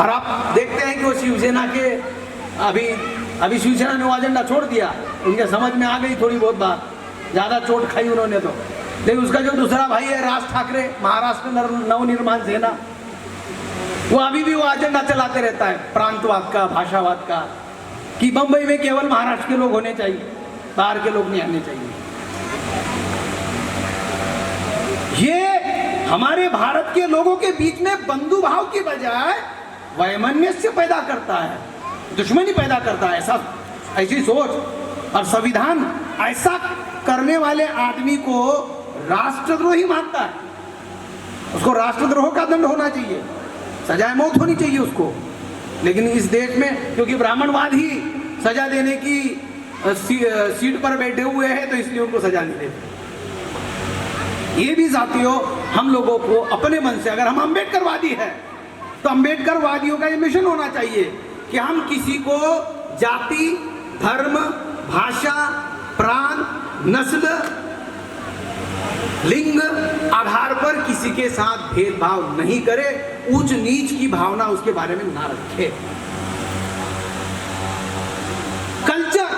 और आप देखते हैं कि वो शिवसेना के अभी शिवसेना ने वो एजेंडा छोड़ दिया, उनके समझ में आ गई थोड़ी बहुत बात, ज़्यादा चोट खाई उन्होंने तो। लेकिन उसका जो दूसरा भाई है राज ठाकरे, महाराष्ट्र नवनिर्माण सेना, वो अभी भी वो एजेंडा चलाते रहता है प्रांतवाद का, भाषावाद का, कि बंबई में केवल महाराष्ट्र के लोग होने चाहिए, बाहर के लोग नहीं आने चाहिए। ये हमारे भारत के लोगों के बीच में बंधु भाव की बजाय वैमनस्य पैदा करता है, दुश्मनी पैदा करता है, ऐसी सोच। और संविधान ऐसा करने वाले आदमी को राष्ट्रद्रोही मानता है, उसको राष्ट्रद्रोह का दंड होना चाहिए, सजाए मौत होनी चाहिए उसको। लेकिन इस देश में क्योंकि ब्राह्मणवाद ही सजा देने की सीट पर बैठे हुए हैं, तो इसलिए उनको सजा नहीं देते। ये भी साथियों, हम लोगों को अपने मन से, अगर हम अम्बेडकरवादी है तो अम्बेडकरवादियों का ये मिशन होना चाहिए कि हम किसी को जाति, धर्म, भाषा, प्रांत, नस्ल, लिंग आधार पर किसी के साथ भेदभाव नहीं करे, ऊंच नीच की भावना उसके बारे में ना रखे। कल्चर,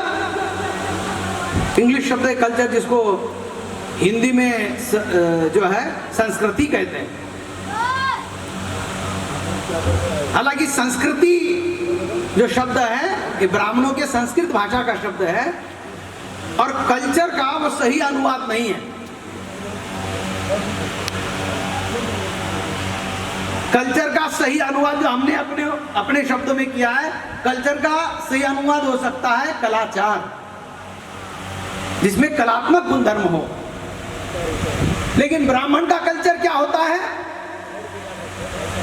इंग्लिश शब्द है कल्चर, जिसको हिंदी में जो है संस्कृति कहते हैं। हालांकि संस्कृति जो शब्द है ये ब्राह्मणों के संस्कृत भाषा का शब्द है, और कल्चर का वो सही अनुवाद नहीं है। कल्चर का सही अनुवाद जो हमने अपने शब्दों में किया है, कल्चर का सही अनुवाद हो सकता है कलाचार, जिसमें कलात्मक गुणधर्म हो। लेकिन ब्राह्मण का कल्चर क्या होता है?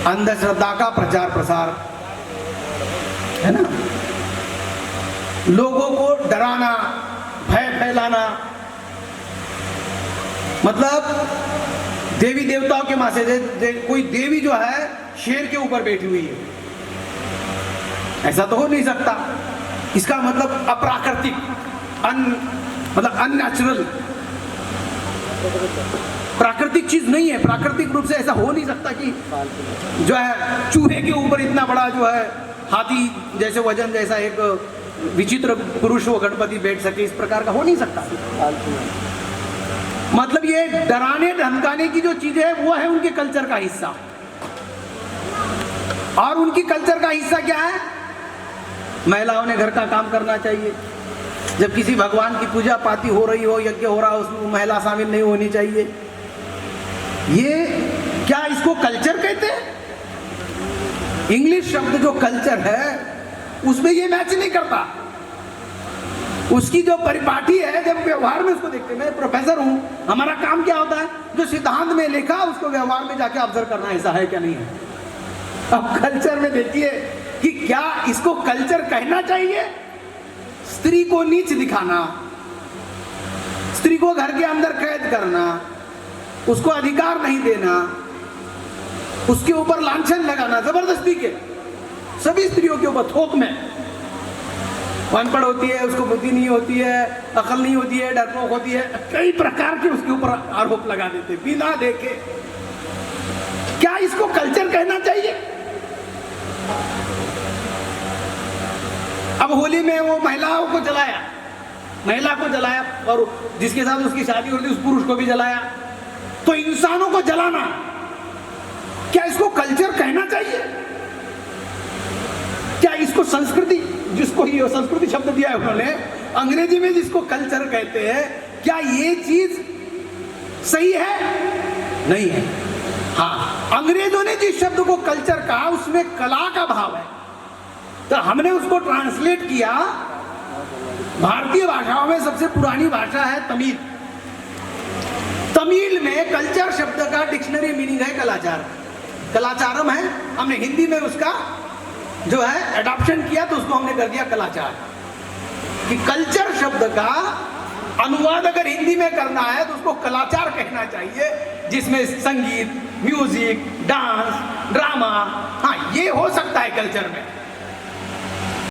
अंधश्रद्धा का प्रचार प्रसार, है ना, लोगों को डराना, भय फैलाना, मतलब देवी देवताओं के माँ से कोई देवी जो है शेर के ऊपर बैठी हुई है, ऐसा तो हो नहीं सकता। इसका मतलब अप्राकृतिक, मतलब अननेचुरल, प्राकृतिक चीज नहीं है। प्राकृतिक रूप से ऐसा हो नहीं सकता कि जो है चूहे के ऊपर इतना बड़ा जो है हाथी जैसे वजन जैसा एक विचित्र पुरुष वो गणपति बैठ सके, इस प्रकार का हो नहीं सकता। मतलब ये डराने धमकाने की जो चीजें है वो है उनके कल्चर का हिस्सा। और उनकी कल्चर का हिस्सा क्या है? महिलाओं ने घर का काम करना चाहिए, जब किसी भगवान की पूजा पाती हो रही हो, यज्ञ हो रहा हो, उसमें महिला शामिल नहीं होनी चाहिए। ये क्या इसको कल्चर कहते हैं? इंग्लिश शब्द जो कल्चर है उसमें ये मैच नहीं करता। उसकी जो परिपाटी है, जब व्यवहार में उसको देखते, मैं प्रोफेसर हूं, हमारा काम क्या होता है, जो सिद्धांत में लिखा उसको व्यवहार में जाके ऑब्जर्व करना, ऐसा है क्या नहीं है। अब कल्चर में देखिए कि क्या इसको कल्चर कहना चाहिए? स्त्री को नीच दिखाना, स्त्री को घर के अंदर कैद करना, उसको अधिकार नहीं देना, उसके ऊपर लांछन लगाना जबरदस्ती के, सभी स्त्रियों के ऊपर थोक में। अनपढ़ होती है, उसको बुद्धि नहीं होती है, अकल नहीं होती है, डरपोक होती है, कई प्रकार के उसके ऊपर आरोप लगा देते बिना देखे। क्या इसको कल्चर कहना चाहिए? अब होली में वो महिलाओं को जलाया, महिला को जलाया, और जिसके साथ उसकी शादी होती उस पुरुष को भी जलाया। तो इंसानों को जलाना, क्या इसको कल्चर कहना चाहिए? क्या इसको संस्कृति, जिसको ये संस्कृति शब्द दिया है उन्होंने, अंग्रेजी में जिसको कल्चर कहते हैं, क्या ये चीज सही है? नहीं है। हाँ, अंग्रेजों ने जिस शब्द को कल्चर कहा उसमें कला का भाव है, तो हमने उसको ट्रांसलेट किया। भारतीय भाषाओं में सबसे पुरानी भाषा है तमिल। तमिल में कल्चर शब्द का डिक्शनरी मीनिंग है कलाचार, कलाचारम है। हमने हिंदी में उसका जो है एडॉप्शन किया, तो उसको हमने कर दिया कलाचार। कि कल्चर शब्द का अनुवाद अगर हिंदी में करना है तो उसको कलाचार कहना चाहिए, जिसमें संगीत, म्यूजिक, डांस, ड्रामा, हाँ ये हो सकता है कल्चर में।